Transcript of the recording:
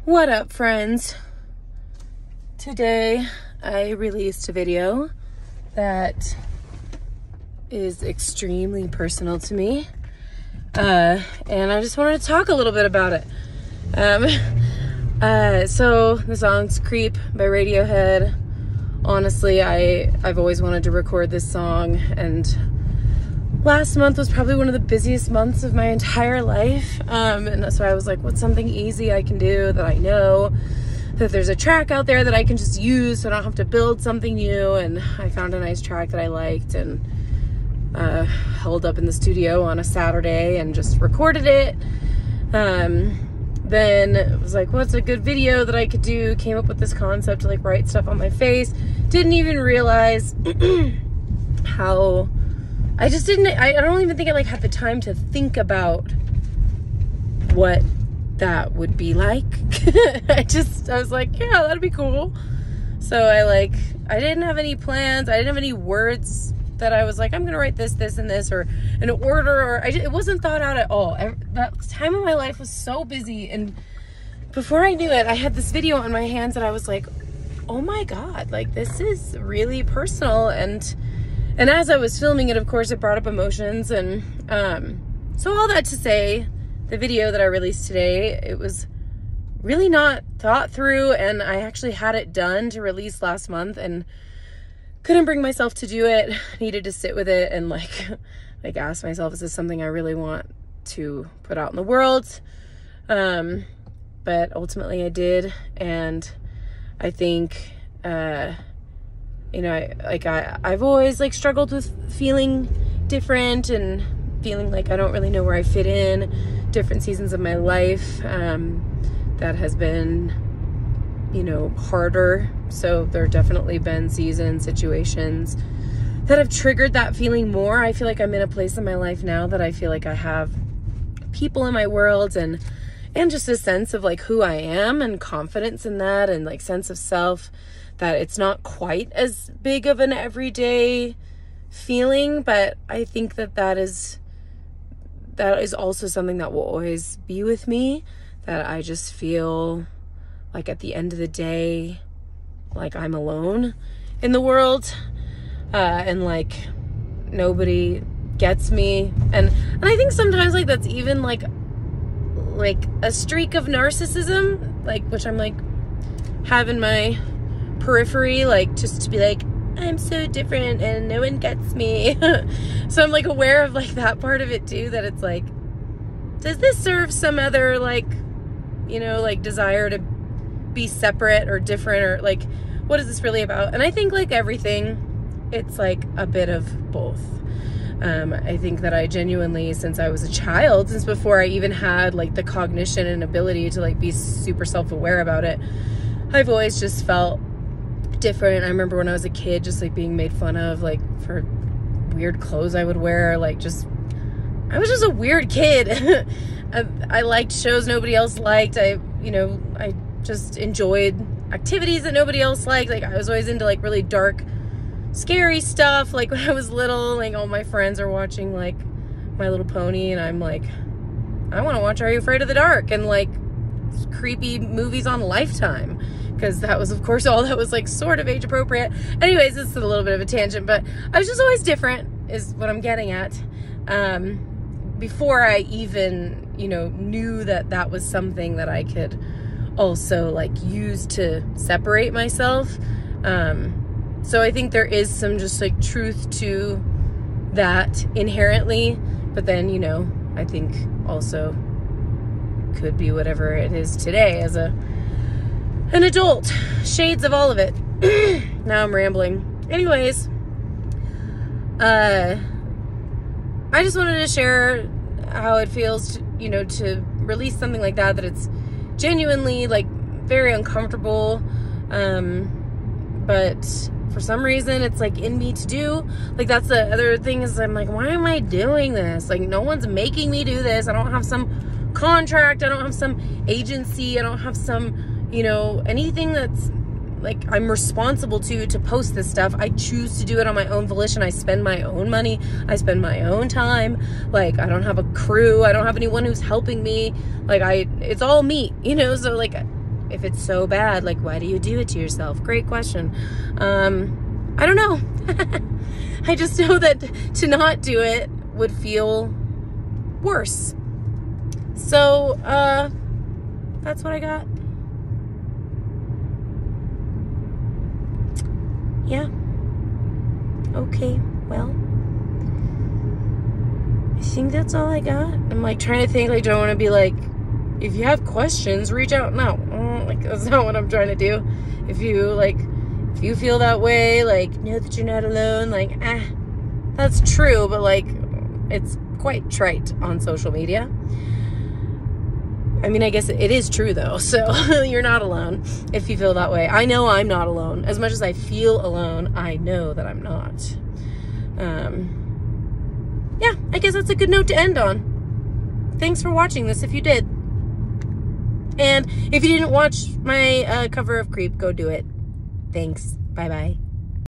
What up, friends? Today I released a video that is extremely personal to me, and I just wanted to talk a little bit about it. So the song's Creep by Radiohead. Honestly, I've always wanted to record this song, and last month was probably one of the busiest months of my entire life, and so I was like, what's something easy I can do that I know that there's a track out there that I can just use so I don't have to build something new. And I found a nice track that I liked and held up in the studio on a Saturday and just recorded it. Then it was like, what's a good video that I could do? Came up with this concept to like write stuff on my face. Didn't even realize how I don't even think I like had the time to think about what that would be like. I was like, yeah, that'd be cool. So I didn't have any plans. I didn't have any words that I was like, I'm gonna write this, this, and this, or an order, or it wasn't thought out at all. That time of my life was so busy, and before I knew it, I had this video on my hands that I was like, oh my God, like this is really personal. And as I was filming it, of course, it brought up emotions. And so all that to say, the video that I released today, it was really not thought through, and I actually had it done to release last month and couldn't bring myself to do it. Needed to sit with it and like ask myself, is this something I really want to put out in the world? But ultimately I did, and I think I've always like struggled with feeling different and feeling like I don't really know where I fit in. Different seasons of my life that has been, harder. So there definitely been situations that have triggered that feeling more. I feel like I'm in a place in my life now that I feel like I have people in my world and just a sense of like who I am and confidence in that, and like sense of self, that it's not quite as big of an everyday feeling. But I think that is also something that will always be with me, that I just feel like at the end of the day, like I'm alone in the world, and like nobody gets me. And I think sometimes like that's even like a streak of narcissism, like, which I'm like have in my periphery, like just to be like, I'm so different and no one gets me. So I'm like aware of like that part of it too, that it's like, does this serve some other like, desire to be separate or different, or like, what is this really about? And I think like everything, it's like a bit of both. I think that I genuinely, since I was a child, since before I even had like the cognition and ability to like be super self-aware about it, I've always just felt different. I remember when I was a kid just like being made fun of like for weird clothes I would wear, like I was just a weird kid. I liked shows nobody else liked. I just enjoyed activities that nobody else liked. Like I was always into like really dark, scary stuff. Like when I was little, like all my friends are watching like My Little Pony, and I'm like, I want to watch Are You Afraid of the Dark and like creepy movies on Lifetime, because that was of course all that was like sort of age appropriate. Anyways, it's a little bit of a tangent, but I was just always different is what I'm getting at. Before I even knew that was something that I could also like use to separate myself. So I think there is some just like truth to that inherently, but then I think also could be whatever it is today as an adult. Shades of all of it. Now I'm rambling. Anyways, I just wanted to share how it feels to release something like that it's genuinely like very uncomfortable, but for some reason it's like in me to do. Like that's the other thing, is I'm like, why am I doing this? Like no one's making me do this. I don't have some contract, I don't have some agency, I don't have some anything that's like I'm responsible to post this stuff. I choose to do it on my own volition. I spend my own money, I spend my own time. Like I don't have a crew, I don't have anyone who's helping me. Like it's all me, so like If it's so bad, like, why do you do it to yourself? Great question. I don't know. I just know that to not do it would feel worse. So, that's what I got. Yeah. Okay, well, I think that's all I got. I'm like trying to think, like, do I want to be like, if you have questions, reach out. No, like, that's not what I'm trying to do. If you feel that way, like, know that you're not alone, like, that's true, but like, it's quite trite on social media. I mean, I guess it is true though, so you're not alone if you feel that way. I know I'm not alone. As much as I feel alone, I know that I'm not. Yeah, I guess that's a good note to end on. Thanks for watching this if you did. And if you didn't watch my cover of Creep, go do it. Thanks. Bye-bye.